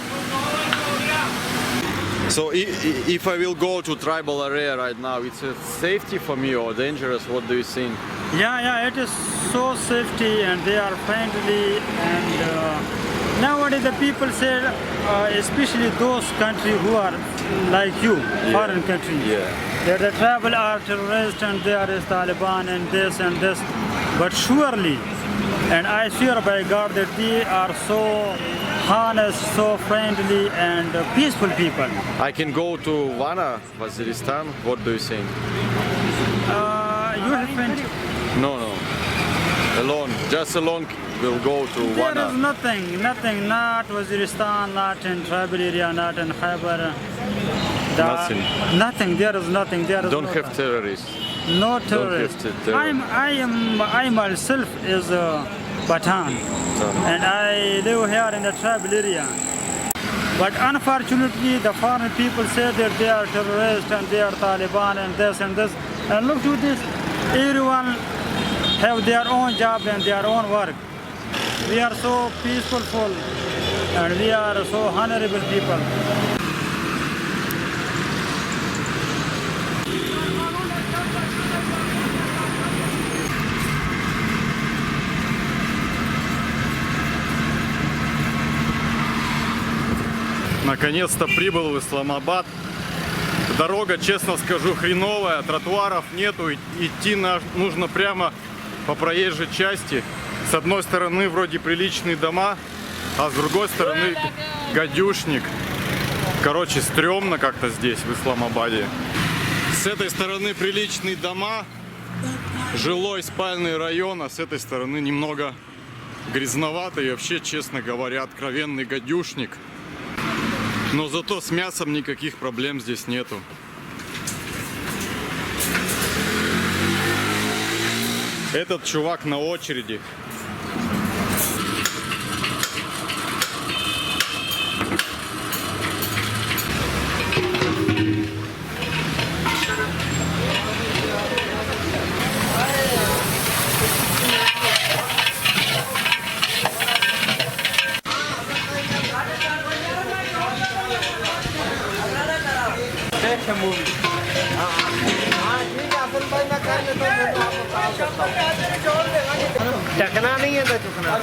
So if I will go to tribal area right now, it's a safety for me or dangerous? What do you think? Yeah, it is so safety and they are friendly and nowadays the people say, especially those countries who are like you, foreign countries, that the tribal are terrorists and there is Taliban and this and this. But surely, and I swear by God that they are so honest, so friendly and peaceful people. I can go to Vana, Waziristan. What do you think? You have friends? No. Alone. Just alone will go to Vana. There is nothing, not Waziristan, not in tribal area, not in Khyber. Nothing, there is nothing. There is Don't have terrorists. No terrorists. I myself is a Pathan and I live here in the tribal area. But unfortunately, the foreign people say that they are terrorists and they are Taliban and this and this. And look to this, everyone have their own job and their own work. We are so peaceful and we are so honorable people. Наконец-то прибыл в Исламабад. Дорога, честно скажу, хреновая, тротуаров нету, идти нужно прямо по проезжей части. С одной стороны вроде приличные дома, а с другой стороны гадюшник. Короче, стрёмно как-то здесь, в Исламабаде. С этой стороны приличные дома, жилой спальный район, а с этой стороны немного грязновато и вообще, честно говоря, откровенный гадюшник. Но зато с мясом никаких проблем здесь нету. Этот чувак на очереди. हाँ ठीक है अपन भाई मैं कर लेता हूँ ढकना नहीं है तो चुकना।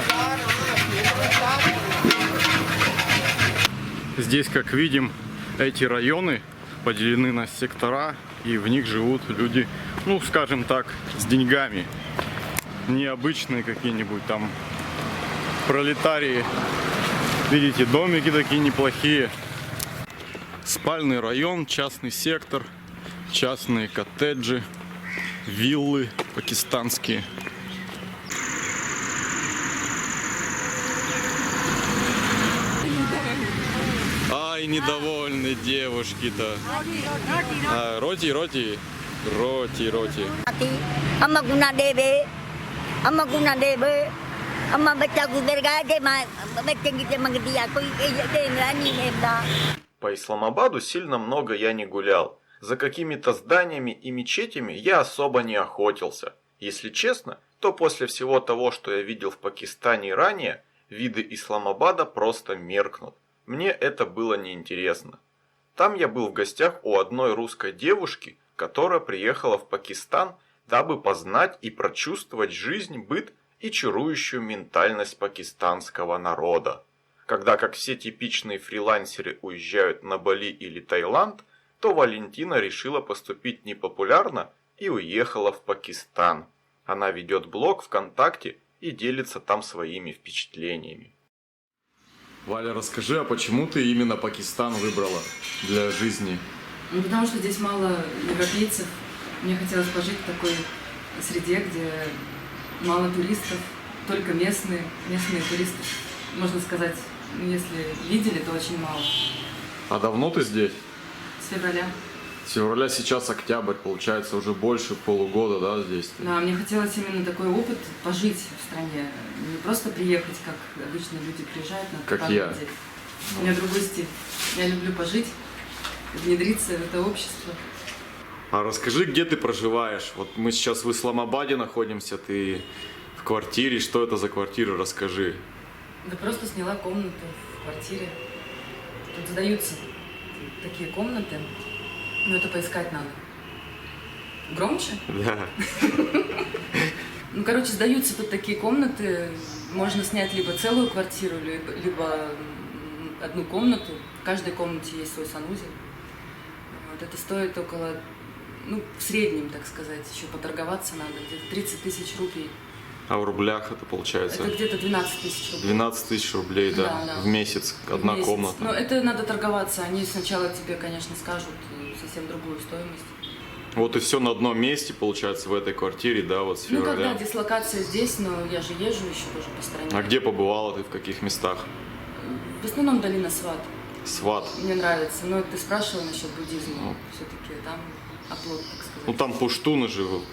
Здесь, как видим, эти районы поделены на сектора, и в них живут люди, ну, скажем так, с деньгами. Необычные какие-нибудь там пролетарии. Видите, домики такие неплохие. Спальный район, частный сектор, частные коттеджи, виллы пакистанские. Ай, недовольны девушки-то. Роти. Amma guna debe, amma baca guberga de ma, baca kita mangdia koi de rani nebda. По Исламабаду сильно много я не гулял. За какими-то зданиями и мечетями я особо не охотился. Если честно, то после всего того, что я видел в Пакистане ранее, виды Исламабада просто меркнут. Мне это было неинтересно. Там я был в гостях у одной русской девушки, которая приехала в Пакистан, дабы познать и прочувствовать жизнь, быт и чарующую ментальность пакистанского народа. Когда, как все типичные фрилансеры, уезжают на Бали или Таиланд, то Валентина решила поступить непопулярно и уехала в Пакистан. Она ведет блог ВКонтакте и делится там своими впечатлениями. Валя, расскажи, а почему ты именно Пакистан выбрала для жизни? Ну, потому что здесь мало европейцев. Мне хотелось пожить в такой среде, где мало туристов, только местные туристы. Можно сказать, если видели, то очень мало. А давно ты здесь? С февраля. С февраля, сейчас октябрь, получается уже больше полугода, да, здесь? Да, мне хотелось именно такой опыт пожить в стране. Не просто приехать, как обычно люди приезжают на как пару я. недель. У меня другой стиль. Я люблю пожить, внедриться в это общество. А расскажи, где ты проживаешь? Вот мы сейчас в Исламабаде находимся, ты в квартире. Что это за квартира? Расскажи. Да просто сняла комнату в квартире. Тут сдаются такие комнаты, но это поискать надо. Громче? Да. Ну, короче, сдаются тут такие комнаты. Можно снять либо целую квартиру, либо одну комнату. В каждой комнате есть свой санузел. Вот это стоит около, ну, в среднем, так сказать, еще поторговаться надо, где-то 30 тысяч рупий. А в рублях это получается? Это где-то 12 тысяч рублей. 12 тысяч рублей, да? Да. В месяц, одна комната. Но это надо торговаться. Они сначала тебе, конечно, скажут совсем другую стоимость. Вот и все на одном месте, получается, в этой квартире, да, вот с Ну, февраля. когда дислокация здесь, но я же езжу еще тоже по стране. А где побывала ты, в каких местах? В основном долина Сват. Сват. Мне нравится. Но ты спрашивал насчет буддизма. Все-таки там оплот, так сказать. Ну, там пуштуны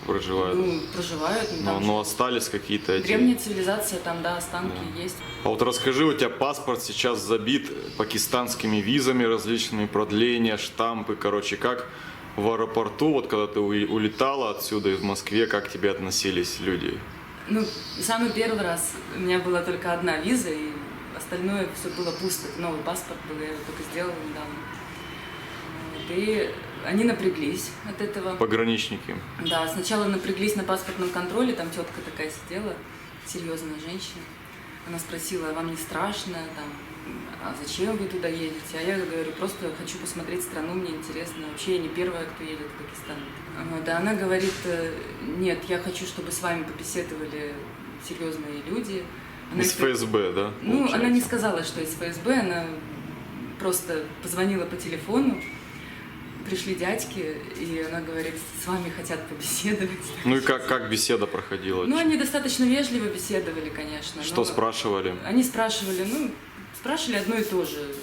проживают. Ну, проживают. Но остались какие-то эти... Древняя цивилизация, там, да, останки есть. А вот расскажи, у тебя паспорт сейчас забит пакистанскими визами различными, продления, штампы, короче, как в аэропорту, вот когда ты улетала отсюда из Москвы, как к тебе относились люди? Ну, самый первый раз у меня была только одна виза, и остальное все было пусто. Новый паспорт был, я его только сделала недавно. Вот, и они напряглись от этого. Пограничники. Да, сначала напряглись на паспортном контроле, там тетка такая сидела, серьезная женщина. Она спросила, а вам не страшно, там, а зачем вы туда едете? А я говорю, просто хочу посмотреть страну, мне интересно. Вообще я не первая, кто едет в Пакистан. Да, она говорит, нет, я хочу, чтобы с вами побеседовали серьезные люди. Она из ФСБ, да? Ну, получается? она не сказала, что из ФСБ, она просто позвонила по телефону. Пришли дядьки, и она говорит, с вами хотят побеседовать. Ну и как беседа проходила? Ну, они достаточно вежливо беседовали, конечно. Что спрашивали? Они спрашивали одно и то же.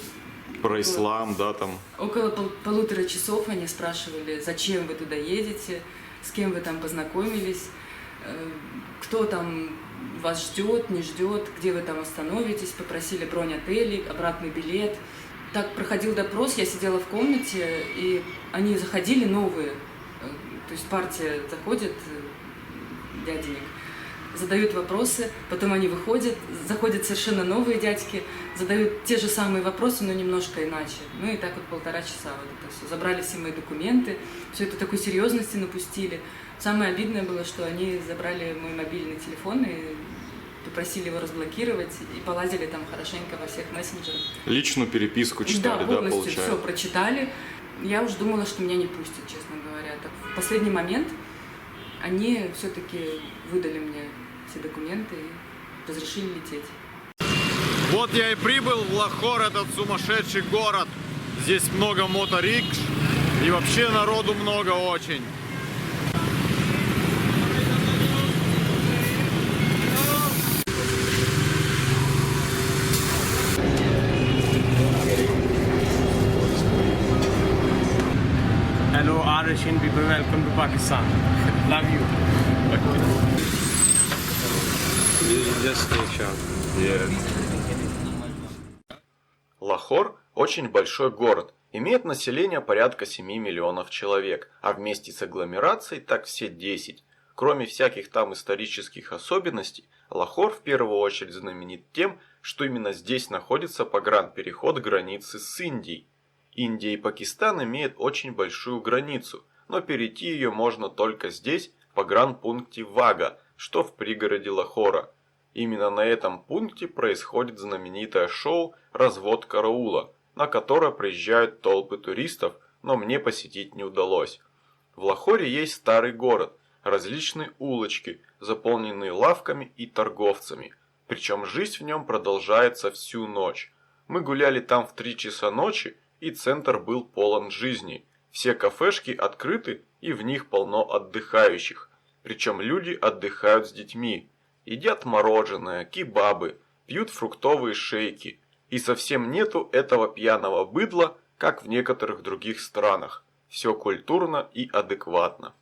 Про ислам, да, там? Около полутора часов они спрашивали, зачем вы туда едете, с кем вы там познакомились, кто там вас ждет, не ждет, где вы там остановитесь, попросили бронь отелей, обратный билет. Так проходил допрос, я сидела в комнате, и они заходили новые, то есть партия заходит, дяденек, задают вопросы, потом они выходят, заходят совершенно новые дядьки, задают те же самые вопросы, но немножко иначе. Ну и так вот 1,5 часа вот это все. Забрали все мои документы, все это такой серьезности напустили. Самое обидное было, что они забрали мой мобильный телефон и попросили его разблокировать и полазили там хорошенько во всех мессенджерах. Личную переписку читали, да, полностью получается? все прочитали. Я уж думала, что меня не пустят, честно говоря. Так, в последний момент они все-таки выдали мне все документы и разрешили лететь. Вот я и прибыл в Лахор, этот сумасшедший город. Здесь много моторикш и вообще народу много очень. Hello, all Russian people, welcome to Pakistan. Love you. Just take shot. Yeah. Лахор – очень большой город, имеет население порядка 7 миллионов человек, а вместе с агломерацией так все 10. Кроме всяких там исторических особенностей, Лахор в первую очередь знаменит тем, что именно здесь находится погранпереход границы с Индией. Индия и Пакистан имеют очень большую границу, но перейти ее можно только здесь, в погранпункте Вага, что в пригороде Лахора. Именно на этом пункте происходит знаменитое шоу «Развод караула», на которое приезжают толпы туристов, но мне посетить не удалось. В Лахоре есть старый город, различные улочки, заполненные лавками и торговцами, причем жизнь в нем продолжается всю ночь. Мы гуляли там в 3 часа ночи, и центр был полон жизни. Все кафешки открыты, и в них полно отдыхающих. Причем люди отдыхают с детьми. Едят мороженое, кебабы, пьют фруктовые шейки. И совсем нету этого пьяного быдла, как в некоторых других странах. Все культурно и адекватно.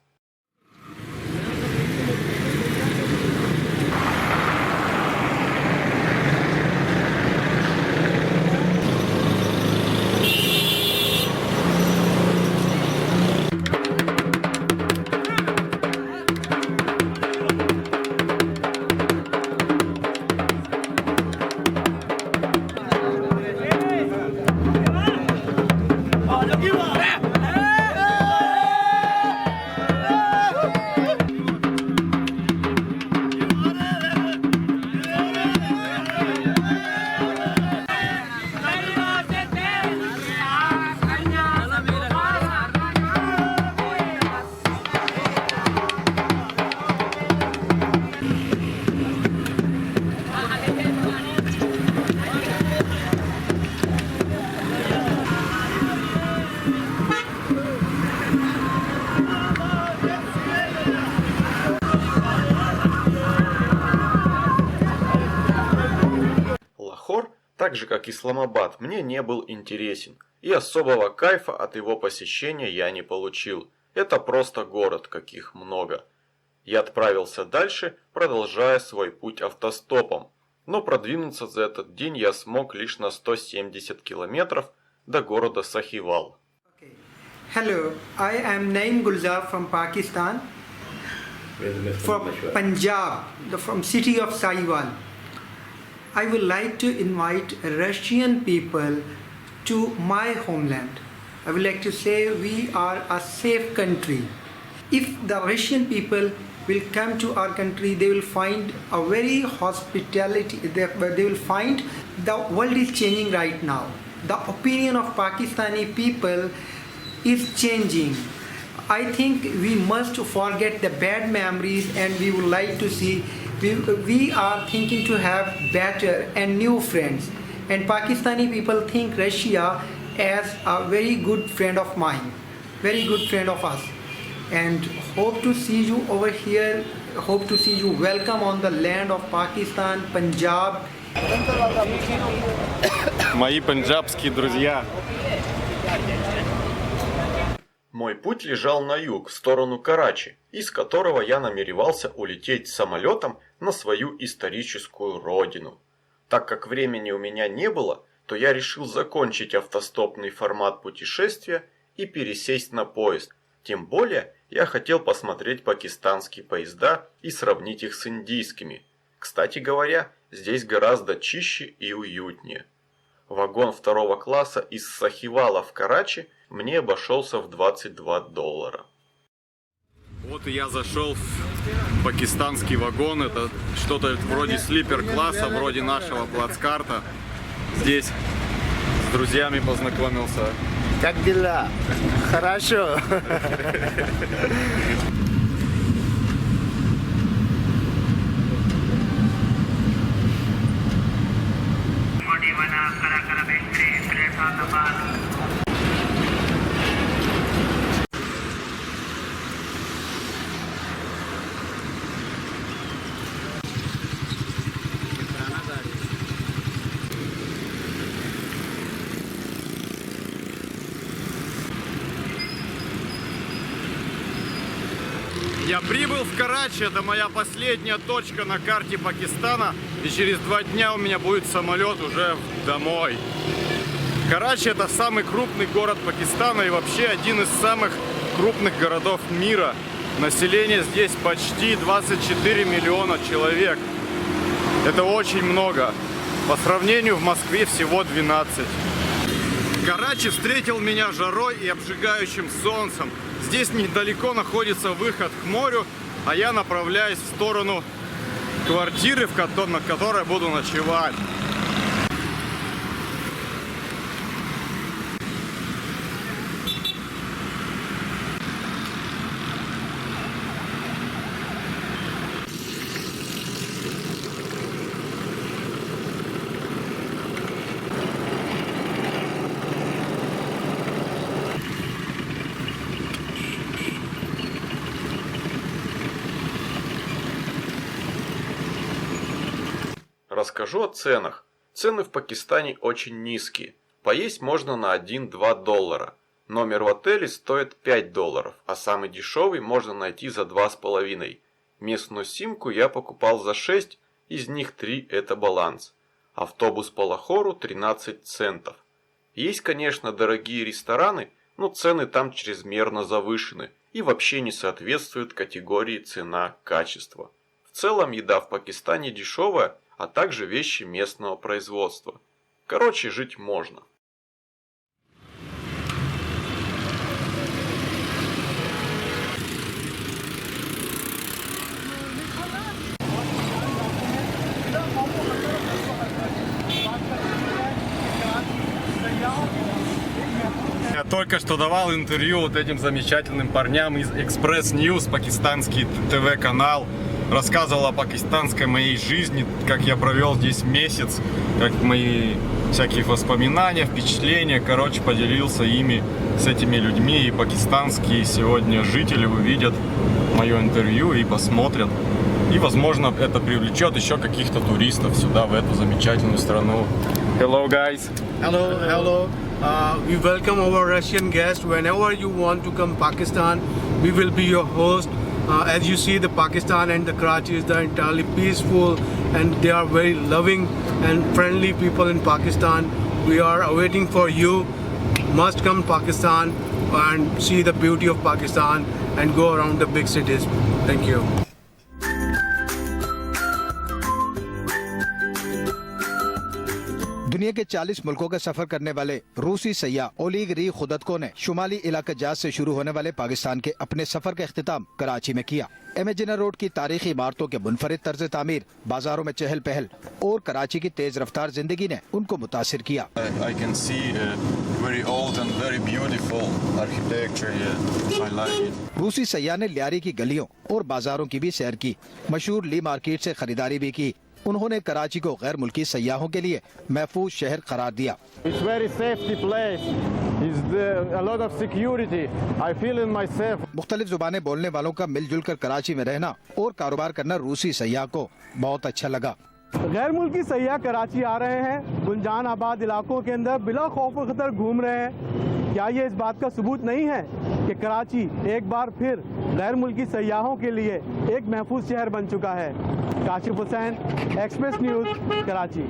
Лахор, так же как Исламабад, мне не был интересен, и особого кайфа от его посещения я не получил. Это просто город, каких много. Я отправился дальше, продолжая свой путь автостопом, но продвинуться за этот день я смог лишь на 170 километров до города Сахивал. Hello, I am Naeem Gulzar from Pakistan, from Punjab, from city of Sahiwal. I would like to invite Russian people to my homeland. I would like to say we are a safe country. If the Russian people will come to our country, they will find a very hospitality, they will find the world is changing right now. The opinion of Pakistani people is changing. I think we must forget the bad memories and we would like to see, we are thinking to have better and new friends. And Pakistani people think Russia as a very good friend of mine, very good friend of us. And hope to see you over here, hope to see you welcome on the land of Pakistan, Punjab. Мои пенджабские друзья. Мой путь лежал на юг, в сторону Карачи, из которого я намеревался улететь самолетом на свою историческую родину. Так как времени у меня не было, то я решил закончить автостопный формат путешествия и пересесть на поезд. Тем более, я хотел посмотреть пакистанские поезда и сравнить их с индийскими. Кстати говоря, здесь гораздо чище и уютнее. Вагон второго класса из Сахивала в Карачи мне обошелся в $22. Вот и я зашел в пакистанский вагон. Это что-то вроде слипер-класса, вроде нашего плацкарта. Здесь с друзьями познакомился. Как дела? Хорошо. Я прибыл в Карачи, это моя последняя точка на карте Пакистана, и через 2 дня у меня будет самолет уже домой. Карачи — это самый крупный город Пакистана и вообще один из самых крупных городов мира. Население здесь почти 24 миллиона человек. Это очень много. По сравнению в Москве всего 12. Карачи встретил меня жарой и обжигающим солнцем. Здесь недалеко находится выход к морю, а я направляюсь в сторону квартиры, на которой буду ночевать. Расскажу о ценах. Цены в Пакистане очень низкие. Поесть можно на 1-2 доллара. Номер в отеле стоит 5 долларов, а самый дешевый можно найти за 2,5. Местную симку я покупал за 6, из них 3 это баланс. Автобус по Лахору 13 центов. Есть, конечно, дорогие рестораны, но цены там чрезмерно завышены и вообще не соответствуют категории цена-качество. В целом еда в Пакистане дешевая, а также вещи местного производства. Короче, жить можно. Я только что давал интервью вот этим замечательным парням из Express News, пакистанский ТВ-канал. Рассказывал о пакистанской моей жизни, как я провел здесь месяц, как мои всякие воспоминания, впечатления. Короче, поделился ими с этими людьми. И пакистанские сегодня жители увидят мое интервью и посмотрят. И, возможно, это привлечет еще каких-то туристов сюда, в эту замечательную страну. Hello, guys. Hello, hello. We welcome our Russian guests. Whenever you want to come Pakistan, we will be your host. As you see, the Pakistan and the Karachi is entirely peaceful, and they are very loving and friendly people in Pakistan. We are awaiting for you. Must come Pakistan and see the beauty of Pakistan and go around the big cities. Thank you. दुनिया के 40 मुल्कों का सफर करने वाले रूसी सैयाह ओलीग री खुदतको ने शुमाली इलाका जाज से शुरू होने वाले पाकिस्तान के अपने सफर का इख्तिताम कराची में किया। एमेजिना रोड की तारीखी इमारतों के मुनफरिद तर्ज तामीर, बाजारों में चहल पहल और कराची की तेज रफ्तार जिंदगी ने उनको मुतासिर किया। I can see very old and very beautiful architecture here. I like it. रूसी सैयाह ने लियारी की गलियों और बाजारों की भी सैर की, मशहूर ली मार्केट से खरीदारी भी की। उन्होंने कराची को गैर मुल्की सयाहों के लिए महफूज शहर करार दिया। It's very safety place. It's a lot of security. I feel in myself. मुख्तलिफ जुबानें बोलने वालों का मिलजुल कर कराची में रहना और कारोबार करना रूसी सयाह को बहुत अच्छा लगा। गैर मुल्की सयाह कराची आ रहे हैं, गुलजान आबाद इलाकों के अंदर बिला खौफ व खतर घूम रहे हैं। क्या ये इस बात का सबूत नहीं है कि कराची एक बार फिर गैर मुल्की सयाहों के लिए एक महफूज शहर बन चुका है? काशिफ हुसैन, एक्सप्रेस न्यूज़, कराची।